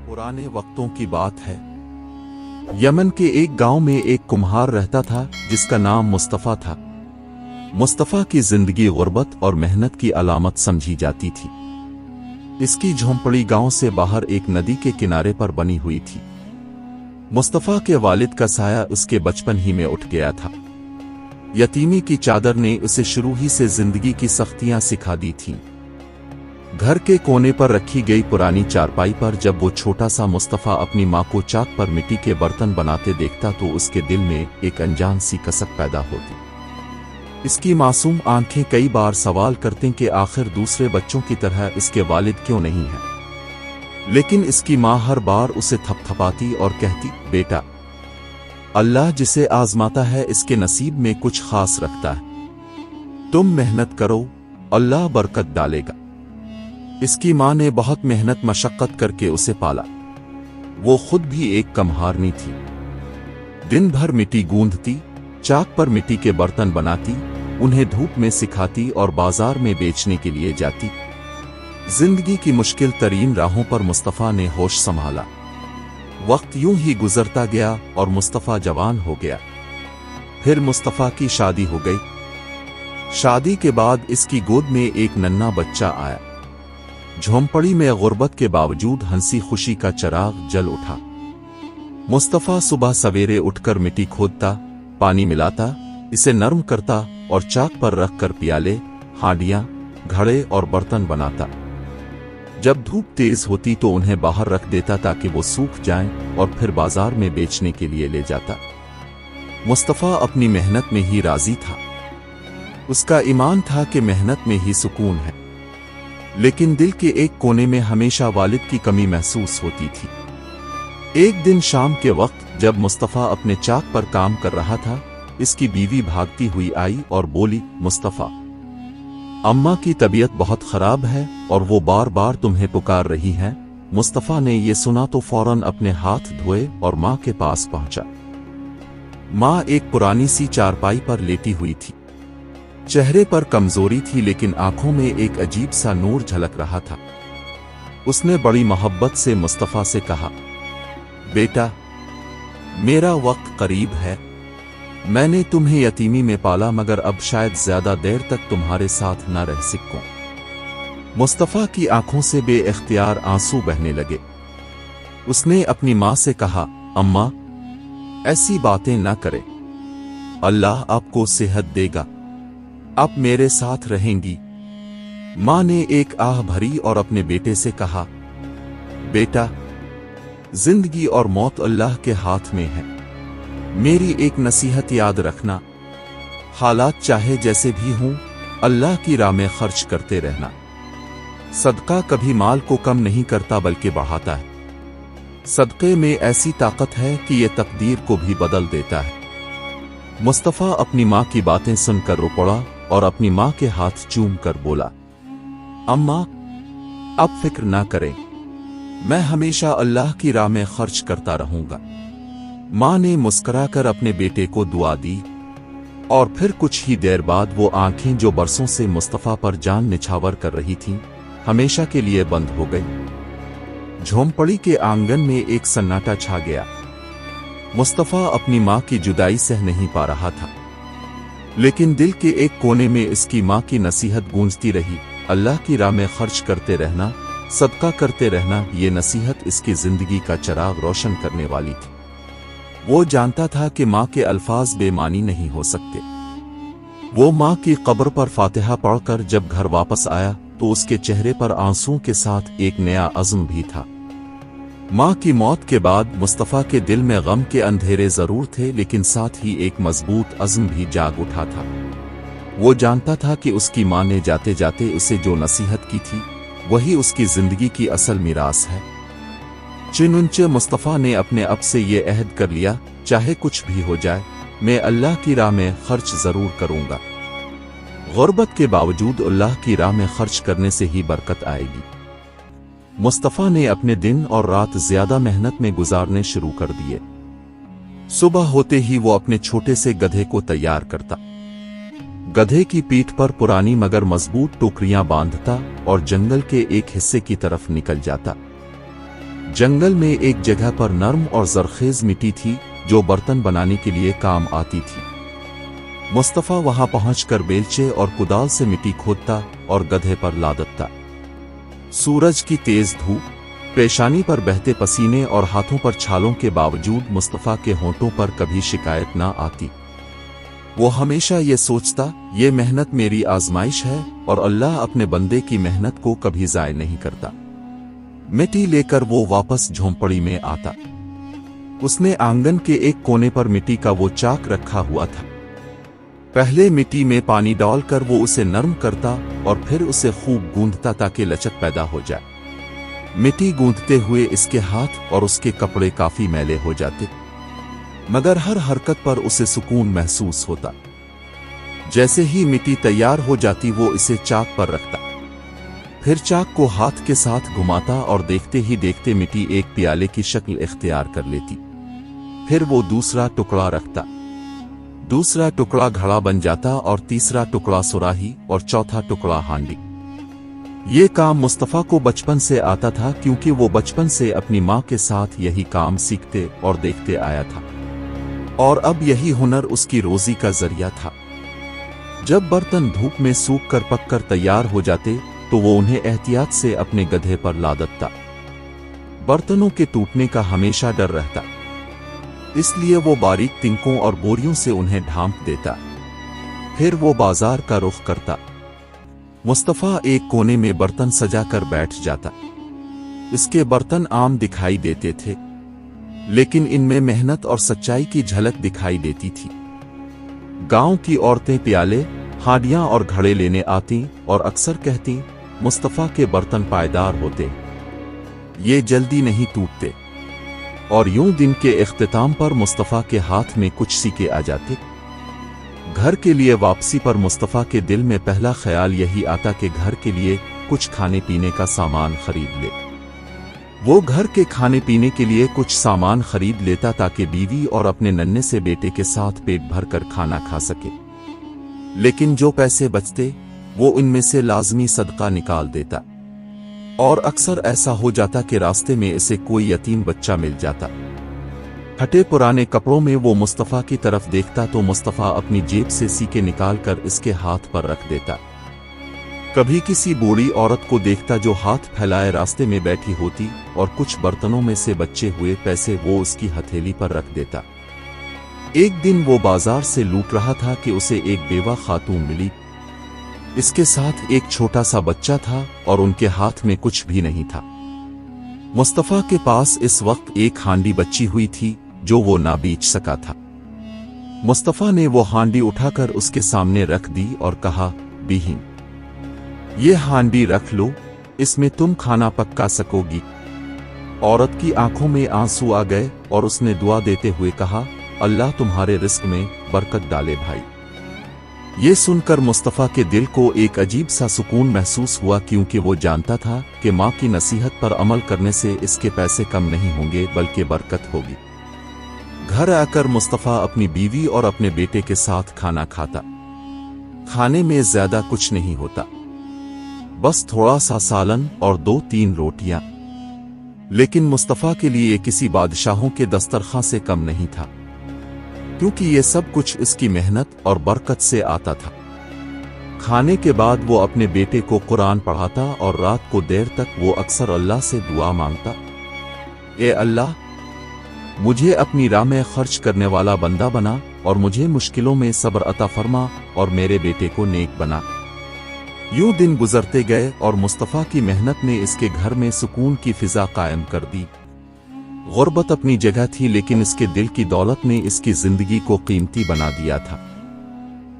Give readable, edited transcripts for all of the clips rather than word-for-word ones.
पुराने वक्तों की बात है। यमन के एक गांव में एक कुम्हार रहता था जिसका नाम मुस्तफा था। मुस्तफा की जिंदगी गुर्बत और मेहनत की अलामत समझी जाती थी। इसकी झोंपड़ी गांव से बाहर एक नदी के किनारे पर बनी हुई थी। मुस्तफा के वालिद का साया उसके बचपन ही में उठ गया था। यतीमी की चादर ने उसे शुरू ही से जिंदगी की सख्तियां सिखा दी थीं। घर के कोने पर रखी गई पुरानी चारपाई पर जब वो छोटा सा मुस्तफा अपनी माँ को चाक पर मिट्टी के बर्तन बनाते देखता तो उसके दिल में एक अनजान सी कसक पैदा होती। इसकी मासूम आंखें कई बार सवाल करती कि आखिर दूसरे बच्चों की तरह इसके वालिद क्यों नहीं है। लेकिन इसकी माँ हर बार उसे थपथपाती और कहती, बेटा, अल्लाह जिसे आजमाता है इसके नसीब में कुछ खास रखता है। तुम मेहनत करो, अल्लाह बरकत डालेगा। इसकी माँ ने बहुत मेहनत मशक्कत करके उसे पाला। वो खुद भी एक कम्हारनी थी। दिन भर मिट्टी गूंथती, चाक पर मिट्टी के बर्तन बनाती, उन्हें धूप में सिखाती और बाजार में बेचने के लिए जाती। जिंदगी की मुश्किल तरीन राहों पर मुस्तफा ने होश संभाला। वक्त यूं ही गुजरता गया और मुस्तफा जवान हो गया। फिर मुस्तफा की शादी हो गई। शादी के बाद इसकी गोद में एक नन्हा बच्चा आया। झोंपड़ी में गुर्बत के बावजूद हंसी खुशी का चिराग जल उठा। मुस्तफा सुबह सवेरे उठकर मिट्टी खोदता, पानी मिलाता, इसे नरम करता और चाक पर रखकर प्याले, हांडियां, घड़े और बर्तन बनाता। जब धूप तेज होती तो उन्हें बाहर रख देता ताकि वो सूख जाएं और फिर बाजार में बेचने के लिए ले जाता। मुस्तफा अपनी मेहनत में ही राजी था। उसका ईमान था कि मेहनत में ही सुकून है। लेकिन दिल के एक कोने में हमेशा वालिद की कमी महसूस होती थी। एक दिन शाम के वक्त जब मुस्तफा अपने चाक पर काम कर रहा था, इसकी बीवी भागती हुई आई और बोली, मुस्तफा, अम्मा की तबीयत बहुत खराब है और वो बार बार तुम्हें पुकार रही हैं। मुस्तफा ने ये सुना तो फौरन अपने हाथ धोए और माँ के पास पहुंचा। माँ एक पुरानी सी चारपाई पर लेटी हुई थी। चेहरे पर कमजोरी थी लेकिन आंखों में एक अजीब सा नूर झलक रहा था। उसने बड़ी मोहब्बत से मुस्तफा से कहा, बेटा, मेरा वक्त करीब है। मैंने तुम्हें यतीमी में पाला मगर अब शायद ज्यादा देर तक तुम्हारे साथ न रह सकूं। मुस्तफा की आंखों से बेइख्तियार आंसू बहने लगे। उसने अपनी मां से कहा, अम्मा, ऐसी बातें न करें। अल्लाह आपको सेहत देगा। आप मेरे साथ रहेंगी। मां ने एक आह भरी और अपने बेटे से कहा, बेटा, जिंदगी और मौत अल्लाह के हाथ में है। मेरी एक नसीहत याद रखना, हालात चाहे जैसे भी हों, अल्लाह की राह में खर्च करते रहना। सदका कभी माल को कम नहीं करता बल्कि बढ़ाता है। सदक़े में ऐसी ताकत है कि यह तकदीर को भी बदल देता है। मुस्तफा अपनी मां की बातें सुनकर रो पड़ा और अपनी मां के हाथ चूम कर बोला, अम्मा, अब फिक्र ना करें, मैं हमेशा अल्लाह की राह में खर्च करता रहूंगा। मां ने मुस्कुराकर अपने बेटे को दुआ दी और फिर कुछ ही देर बाद वो आंखें जो बरसों से मुस्तफा पर जान निछावर कर रही थीं, हमेशा के लिए बंद हो गई। झोंपड़ी के आंगन में एक सन्नाटा छा गया। मुस्तफा अपनी मां की जुदाई सह नहीं पा रहा था, लेकिन दिल के एक कोने में इसकी मां की नसीहत गूंजती रही। अल्लाह की राह में खर्च करते रहना, सदका करते रहना, ये नसीहत इसकी जिंदगी का चिराग रोशन करने वाली थी। वो जानता था कि मां के अल्फाज बेमानी नहीं हो सकते। वो मां की कब्र पर फातिहा पढ़कर जब घर वापस आया तो उसके चेहरे पर आंसुओं के साथ एक नया अज़्म भी था। मां की मौत के बाद मुस्तफा के दिल में गम के अंधेरे जरूर थे, लेकिन साथ ही एक मजबूत अज़्म भी जाग उठा था। वो जानता था कि उसकी मां ने जाते जाते उसे जो नसीहत की थी वही उसकी जिंदगी की असल मीरास है। चुनंचे मुस्तफा ने अपने अब से ये अहद कर लिया, चाहे कुछ भी हो जाए, मैं अल्लाह की राह में खर्च जरूर करूंगा। गुर्बत के बावजूद अल्लाह की राह में खर्च करने से ही बरकत आएगी। मुस्तफा ने अपने दिन और रात ज्यादा मेहनत में गुजारने शुरू कर दिए। सुबह होते ही वो अपने छोटे से गधे को तैयार करता। गधे की पीठ पर पुरानी मगर मजबूत टोकरियां बांधता और जंगल के एक हिस्से की तरफ निकल जाता। जंगल में एक जगह पर नर्म और जरखेज मिट्टी थी जो बर्तन बनाने के लिए काम आती थी। मुस्तफा वहां पहुंचकर बेलचे और कुदाल से मिट्टी खोदता और गधे पर लादता। सूरज की तेज धूप, पेशानी पर बहते पसीने और हाथों पर छालों के बावजूद मुस्तफा के होंठों पर कभी शिकायत ना आती। वो हमेशा ये सोचता, ये मेहनत मेरी आजमाइश है और अल्लाह अपने बंदे की मेहनत को कभी जाय नहीं करता। मिट्टी लेकर वो वापस झोंपड़ी में आता। उसने आंगन के एक कोने पर मिट्टी का वो चाक रखा हुआ था। पहले मिट्टी में पानी डालकर वो उसे नरम करता और फिर उसे खूब गूंथता ताकि लचक पैदा हो जाए। मिट्टी गूंथते हुए इसके हाथ और उसके कपड़े काफी मैले हो जाते, मगर हर हरकत पर उसे सुकून महसूस होता। जैसे ही मिट्टी तैयार हो जाती वो इसे चाक पर रखता, फिर चाक को हाथ के साथ घुमाता और देखते ही देखते मिट्टी एक प्याले की शक्ल इख्तियार कर लेती। फिर वो दूसरा टुकड़ा रखता, दूसरा टुकड़ा घड़ा बन जाता और तीसरा टुकड़ा सुराही और चौथा टुकड़ा हांडी। ये काम मुस्तफा को बचपन से आता था क्योंकि वो बचपन से अपनी माँ के साथ यही काम सीखते और देखते आया था, और अब यही हुनर उसकी रोजी का जरिया था। जब बर्तन धूप में सूख कर पककर तैयार हो जाते तो वो उन्हें एहतियात से अपने गधे पर लादता। बर्तनों के टूटने का हमेशा डर रहता, इसलिए वो बारीक तिनकों और बोरियों से उन्हें ढांप देता। फिर वो बाजार का रुख करता। मुस्तफा एक कोने में बर्तन सजाकर बैठ जाता। इसके बर्तन आम दिखाई देते थे, लेकिन इनमें मेहनत और सच्चाई की झलक दिखाई देती थी। गांव की औरतें प्याले, हांडियां और घड़े लेने आती और अक्सर कहती, मुस्तफा के बर्तन पायदार होते, ये जल्दी नहीं टूटते। और यूं दिन के इख्तिताम पर मुस्तफा के हाथ में कुछ सिक्के आ जाते। घर के लिए वापसी पर मुस्तफा के दिल में पहला ख्याल यही आता कि घर के लिए कुछ खाने पीने का सामान खरीद ले। वो घर के खाने पीने के लिए कुछ सामान खरीद लेता ताकि बीवी और अपने नन्हे से बेटे के साथ पेट भर कर खाना खा सके। लेकिन जो पैसे बचते वो इनमें से लाजमी सदका निकाल देता, और अक्सर ऐसा हो जाता कि रास्ते में इसे कोई यतीम बच्चा मिल जाता। फटे पुराने कपड़ों में वो मुस्तफा की तरफ देखता तो मुस्तफा अपनी जेब से सिक्के निकालकर इसके हाथ पर रख देता। कभी किसी बूढ़ी औरत को देखता जो हाथ फैलाए रास्ते में बैठी होती और कुछ बर्तनों में से बचे हुए पैसे वो उसकी हथेली पर रख देता। एक दिन वो बाजार से लूट रहा था कि उसे एक बेवा खातून मिली। इसके साथ एक छोटा सा बच्चा था और उनके हाथ में कुछ भी नहीं था। मुस्तफा के पास इस वक्त एक हांडी बची हुई थी जो वो ना बेच सका था। मुस्तफा ने वो हांडी उठाकर उसके सामने रख दी और कहा, बीहीन, ये हांडी रख लो, इसमें तुम खाना पका सकोगी। औरत की आंखों में आंसू आ गए और उसने दुआ देते हुए कहा, अल्लाह तुम्हारे रिस्क में बरकत डाले भाई। ये सुनकर मुस्तफा के दिल को एक अजीब सा सुकून महसूस हुआ, क्योंकि वो जानता था कि माँ की नसीहत पर अमल करने से इसके पैसे कम नहीं होंगे बल्कि बरकत होगी। घर आकर मुस्तफा अपनी बीवी और अपने बेटे के साथ खाना खाता। खाने में ज्यादा कुछ नहीं होता, बस थोड़ा सा सालन और 2-3 रोटियां। लेकिन मुस्तफा के लिए किसी बादशाहों के दस्तरखां से कम नहीं था, क्योंकि ये सब कुछ इसकी मेहनत और बरकत से आता था। खाने के बाद वो अपने बेटे को कुरान पढ़ाता और रात को देर तक वो अक्सर अल्लाह से दुआ मांगता, ए अल्लाह, मुझे अपनी राह में खर्च करने वाला बंदा बना और मुझे मुश्किलों में सब्र अता फरमा और मेरे बेटे को नेक बना। यूं दिन गुजरते गए और मुस्तफा की मेहनत ने इसके घर में सुकून की फिजा कायम कर दी। गुर्बत अपनी जगह थी, लेकिन इसके दिल की दौलत ने इसकी जिंदगी को कीमती बना दिया था।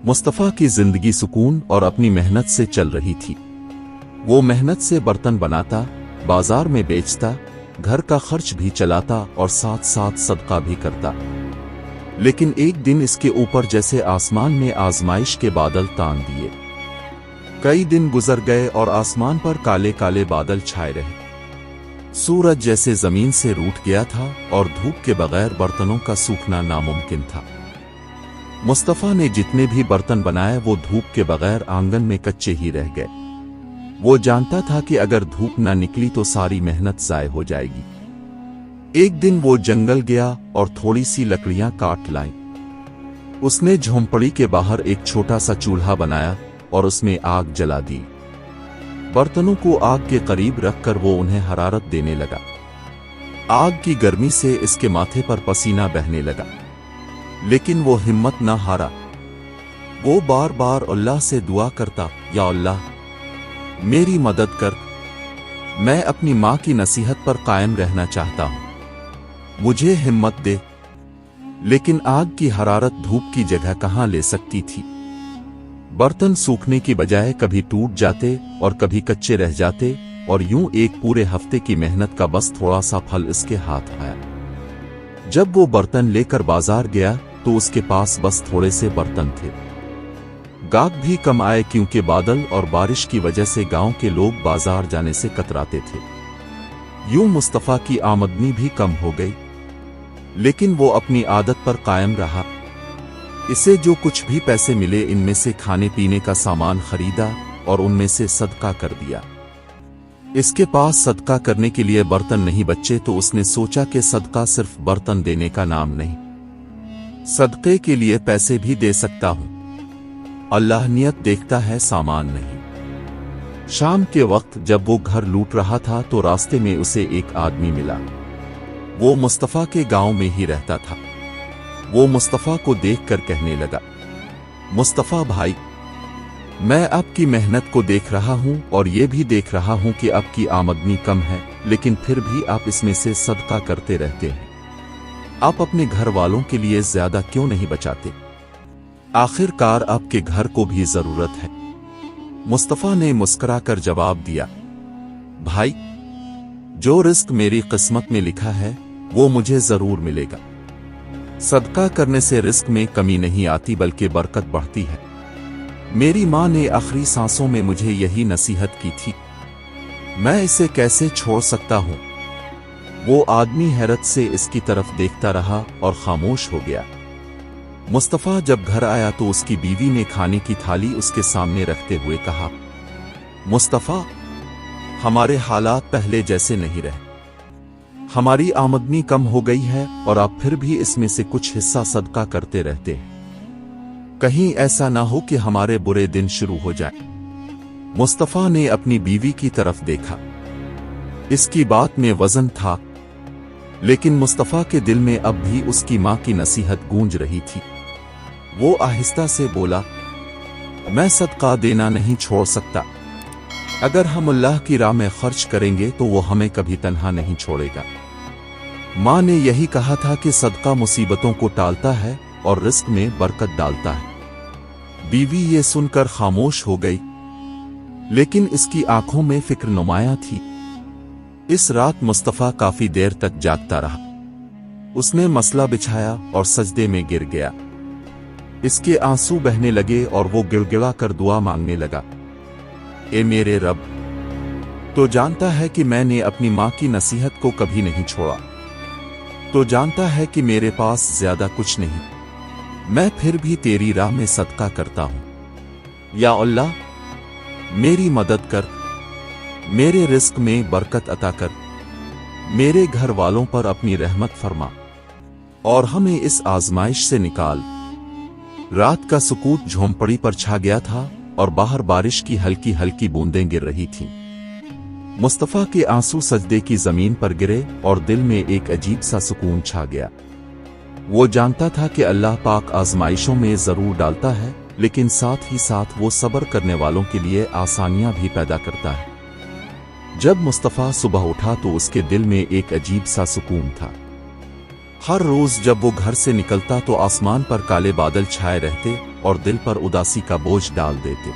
मुस्तफा की जिंदगी सुकून और अपनी मेहनत से चल रही थी। वो मेहनत से बर्तन बनाता, बाजार में बेचता, घर का खर्च भी चलाता और साथ साथ सदका भी करता। लेकिन एक दिन इसके ऊपर जैसे आसमान में आजमाइश के बादल तान दिए। कई दिन गुजर गए और आसमान पर काले काले बादल छाए रहे। सूरज जैसे जमीन से रूठ गया था और धूप के बगैर बर्तनों का सूखना नामुमकिन था। मुस्तफा ने जितने भी बर्तन बनाए वो धूप के बगैर आंगन में कच्चे ही रह गए। वो जानता था कि अगर धूप न निकली तो सारी मेहनत जाय हो जाएगी। एक दिन वो जंगल गया और थोड़ी सी लकड़ियां काट लाई। उसने झोंपड़ी के बाहर एक छोटा सा चूल्हा बनाया और उसमें आग जला दी। बर्तनों को आग के करीब रखकर वो उन्हें हरारत देने लगा। आग की गर्मी से इसके माथे पर पसीना बहने लगा, लेकिन वो हिम्मत न हारा। वो बार बार अल्लाह से दुआ करता, या अल्लाह मेरी मदद कर, मैं अपनी माँ की नसीहत पर कायम रहना चाहता हूँ, मुझे हिम्मत दे। लेकिन आग की हरारत धूप की जगह कहाँ ले सकती थी। बर्तन सूखने की बजाय कभी टूट जाते और कभी कच्चे रह जाते, और यूं एक पूरे हफ्ते की मेहनत का बस थोड़ा सा फल इसके हाथ आया। जब वो बर्तन लेकर बाजार गया तो उसके पास बस थोड़े से बर्तन थे। गाहक भी कम आए क्योंकि बादल और बारिश की वजह से गांव के लोग बाजार जाने से कतराते थे। यूं मुस्तफा की आमदनी भी कम हो गई, लेकिन वो अपनी आदत पर कायम रहा। इसे जो कुछ भी पैसे मिले इनमें से खाने पीने का सामान खरीदा और उनमें से सदका कर दिया। इसके पास सदका करने के लिए बर्तन नहीं बचे तो उसने सोचा कि सदका सिर्फ बर्तन देने का नाम नहीं, सदके के लिए पैसे भी दे सकता हूं। अल्लाह नियत देखता है, सामान नहीं। शाम के वक्त जब वो घर लूट रहा था तो रास्ते में उसे एक आदमी मिला। वो मुस्तफा के गांव में ही रहता था। वो मुस्तफा को देखकर कहने लगा, मुस्तफा भाई, मैं आपकी मेहनत को देख रहा हूं और ये भी देख रहा हूं कि आपकी आमदनी कम है, लेकिन फिर भी आप इसमें से सदका करते रहते हैं। आप अपने घर वालों के लिए ज्यादा क्यों नहीं बचाते? आखिरकार आपके घर को भी जरूरत है। मुस्तफा ने मुस्कुराकर जवाब दिया, भाई, जो रिस्क मेरी किस्मत में लिखा है वो मुझे जरूर मिलेगा। सदका करने से रिस्क में कमी नहीं आती बल्कि बरकत बढ़ती है। मेरी माँ ने आखिरी सांसों में मुझे यही नसीहत की थी, मैं इसे कैसे छोड़ सकता हूं? वो आदमी हैरत से इसकी तरफ देखता रहा और खामोश हो गया। मुस्तफा जब घर आया तो उसकी बीवी ने खाने की थाली उसके सामने रखते हुए कहा, मुस्तफा, हमारे हालात पहले जैसे नहीं रहे। हमारी आमदनी कम हो गई है और आप फिर भी इसमें से कुछ हिस्सा सदका करते रहते हैं। कहीं ऐसा ना हो कि हमारे बुरे दिन शुरू हो जाए। मुस्तफा ने अपनी बीवी की तरफ देखा। इसकी बात में वजन था, लेकिन मुस्तफा के दिल में अब भी उसकी मां की नसीहत गूंज रही थी। वो आहिस्ता से बोला, मैं सदका देना नहीं छोड़ सकता। अगर हम अल्लाह की राह में खर्च करेंगे तो वो हमें कभी तन्हा नहीं छोड़ेगा। मां ने यही कहा था कि सदका मुसीबतों को टालता है और रिस्क में बरकत डालता है। बीवी ये सुनकर खामोश हो गई, लेकिन इसकी आंखों में फिक्र नुमाया थी। इस रात मुस्तफा काफी देर तक जागता रहा। उसने मसला बिछाया और सजदे में गिर गया। इसके आंसू बहने लगे और वो गिड़गिड़ा कर दुआ मांगने लगा, ए मेरे रब, तो जानता है कि मैंने अपनी मां की नसीहत को कभी नहीं छोड़ा। तो जानता है कि मेरे पास ज्यादा कुछ नहीं, मैं फिर भी तेरी राह में सदका करता हूं। या अल्लाह, मेरी मदद कर, मेरे रिस्क में बरकत अता कर, मेरे घर वालों पर अपनी रहमत फरमा और हमें इस आजमाइश से निकाल। रात का सुकूत झोंपड़ी पर छा गया था और बाहर बारिश की हल्की हल्की बूंदें गिर रही थीं। मुस्तफा के आंसू सजदे की जमीन पर गिरे और दिल में एक अजीब सा सुकून छा गया। वो जानता था कि अल्लाह पाक आजमाइशों में जरूर डालता है, लेकिन साथ ही साथ वो सब्र करने वालों के लिए आसानियां भी पैदा करता है। जब मुस्तफा सुबह उठा तो उसके दिल में एक अजीब सा सुकून था। हर रोज जब वो घर से निकलता तो आसमान पर काले बादल छाए रहते और दिल पर उदासी का बोझ डाल देते।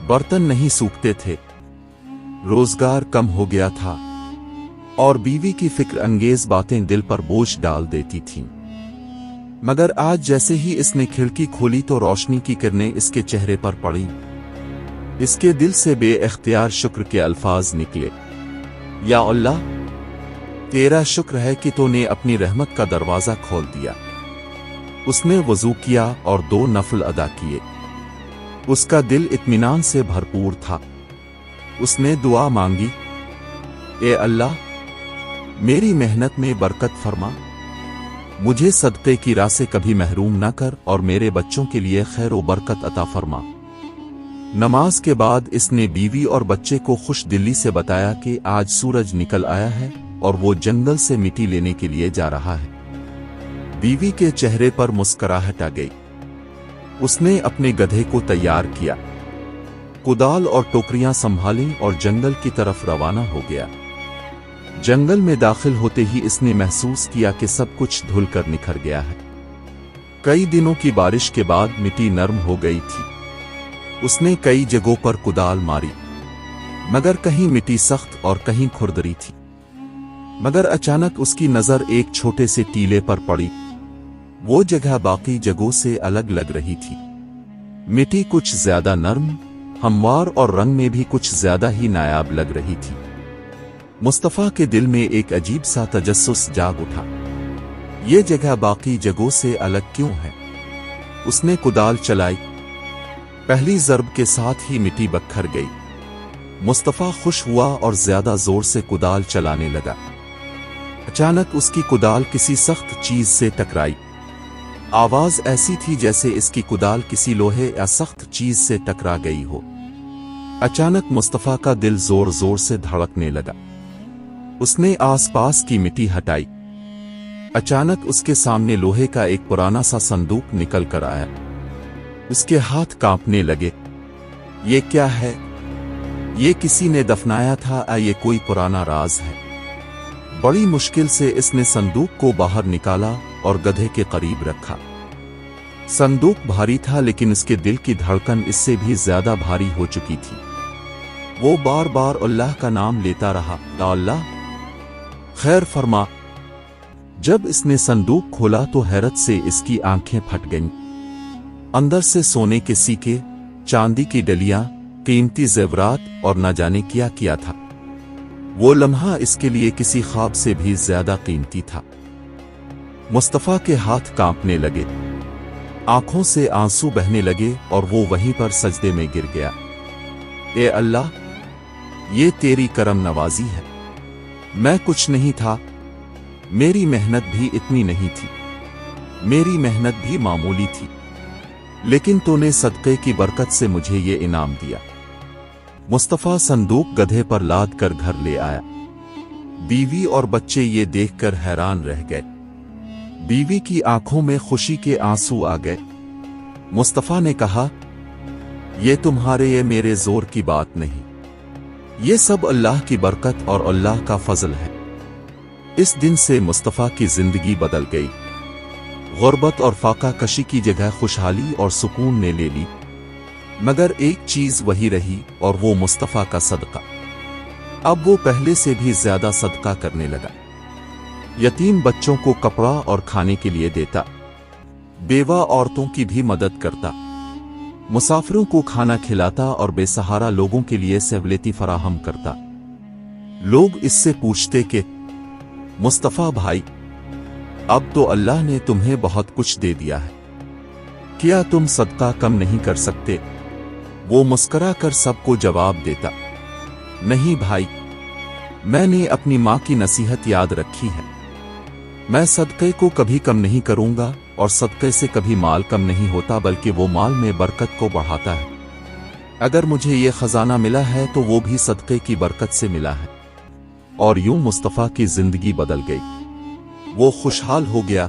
बर्तन नहीं सूखते थे, रोजगार कम हो गया था और बीवी की फिक्र अंगेज बातें दिल पर बोझ डाल देती थीं। मगर आज जैसे ही इसने खिड़की खोली तो रोशनी की किरणें इसके चेहरे पर पड़ी। इसके दिल से बेइख्तियार शुक्र के अल्फाज निकले, या अल्लाह, तेरा शुक्र है कि तूने अपनी रहमत का दरवाजा खोल दिया। उसने वजू किया और 2 नफल अदा किए। उसका दिल इत्मीनान से भरपूर था। उसने दुआ मांगी, ए अल्लाह, मेरी मेहनत में बरकत फरमा, मुझे सदक़े की राह से कभी महरूम न कर और मेरे बच्चों के लिए खैर व बरकत अता फरमा। नमाज के बाद इसने बीवी और बच्चे को खुश दिली से बताया कि आज सूरज निकल आया है और वो जंगल से मिट्टी लेने के लिए जा रहा है। बीवी के चेहरे पर मुस्कुराहट आ गई। उसने अपने गधे को तैयार किया, कुदाल और टोकरियां संभाली और जंगल की तरफ रवाना हो गया। जंगल में दाखिल होते ही इसने महसूस किया कि सब कुछ धुल कर निखर गया है। कई दिनों की बारिश के बाद मिट्टी नरम हो गई थी। उसने कई जगहों पर कुदाल मारी, मगर कहीं मिट्टी सख्त और कहीं खुरदरी थी। मगर अचानक उसकी नजर एक छोटे से टीले पर पड़ी। वो जगह बाकी जगहों से अलग लग रही थी। मिट्टी कुछ ज्यादा नरम, हमवार और रंग में भी कुछ ज्यादा ही नायाब लग रही थी। मुस्तफा के दिल में एक अजीब सा तजस्सुस जाग उठा। ये जगह बाकी जगहों से अलग क्यों है? उसने कुदाल चलाई। पहली ज़रब के साथ ही मिट्टी बखर गई। मुस्तफा खुश हुआ और ज्यादा जोर से कुदाल चलाने लगा। अचानक उसकी कुदाल किसी सख्त चीज से टकराई। आवाज ऐसी थी जैसे इसकी कुदाल किसी लोहे या सख्त चीज से टकरा गई हो। अचानक मुस्तफा का दिल जोर जोर से धड़कने लगा। उसने आसपास की मिट्टी हटाई। अचानक उसके सामने लोहे का एक पुराना सा संदूक निकल कर आया। उसके हाथ कांपने लगे। ये क्या है? ये किसी ने दफनाया था या ये कोई पुराना राज है? बड़ी मुश्किल से इसने संदूक को बाहर निकाला और गधे के करीब रखा। संदूक भारी था, लेकिन इसके दिल की धड़कन इससे भी ज्यादा भारी हो चुकी थी। वो बार बार अल्लाह का नाम लेता रहा, या अल्लाह खैर फरमा। जब इसने संदूक खोला तो हैरत से इसकी आंखें फट गईं। अंदर से सोने के सिक्के, चांदी की डलियां, कीमती जेवरात और न जाने क्या किया था। वो लम्हा इसके लिए किसी ख्वाब से भी ज्यादा कीमती था। मुस्तफा के हाथ कांपने लगे, आंखों से आंसू बहने लगे और वो वहीं पर सजदे में गिर गया। ए अल्लाह, ये तेरी करम नवाजी है। मैं कुछ नहीं था, मेरी मेहनत भी इतनी नहीं थी, मेरी मेहनत भी मामूली थी, लेकिन तूने सदक़े की बरकत से मुझे ये इनाम दिया। मुस्तफा संदूक गधे पर लाद कर घर ले आया। बीवी और बच्चे ये देखकर हैरान रह गए। बीवी की आंखों में खुशी के आंसू आ गए। मुस्तफा ने कहा, ये तुम्हारे ये मेरे जोर की बात नहीं, ये सब अल्लाह की बरकत और अल्लाह का फजल है। इस दिन से मुस्तफा की जिंदगी बदल गई। गुर्बत और फाका कशी की जगह खुशहाली और सुकून ने ले ली। मगर एक चीज वही रही, और वो मुस्तफा का सदका। अब वो पहले से भी ज्यादा सदका करने लगा। यतीम बच्चों को कपड़ा और खाने के लिए देता, बेवा औरतों की भी मदद करता, मुसाफिरों को खाना खिलाता और बेसहारा लोगों के लिए सहूलियत फराहम करता। लोग इससे पूछते कि मुस्तफा भाई, अब तो अल्लाह ने तुम्हें बहुत कुछ दे दिया है, क्या तुम सदका कम नहीं कर सकते? वो मुस्कुरा कर सबको जवाब देता, नहीं भाई, मैंने अपनी माँ की नसीहत याद रखी है। मैं सदक़े को कभी कम नहीं करूंगा, और सदक़े से कभी माल कम नहीं होता, बल्कि वो माल में बरकत को बढ़ाता है। अगर मुझे ये खजाना मिला है तो वो भी सदक़े की बरकत से मिला है। और यूं मुस्तफा की जिंदगी बदल गई। वो खुशहाल हो गया,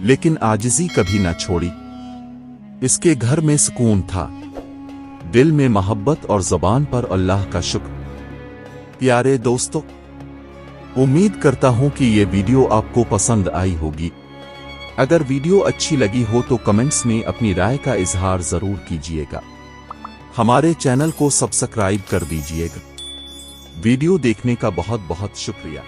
लेकिन आजिज़ी कभी ना छोड़ी। इसके घर में सुकून था, दिल में मोहब्बत और ज़बान पर अल्लाह का शुक्र। प्यारे दोस्तों, उम्मीद करता हूं कि ये वीडियो आपको पसंद आई होगी। अगर वीडियो अच्छी लगी हो तो कमेंट्स में अपनी राय का इजहार जरूर कीजिएगा। हमारे चैनल को सब्सक्राइब कर दीजिएगा। वीडियो देखने का बहुत बहुत शुक्रिया।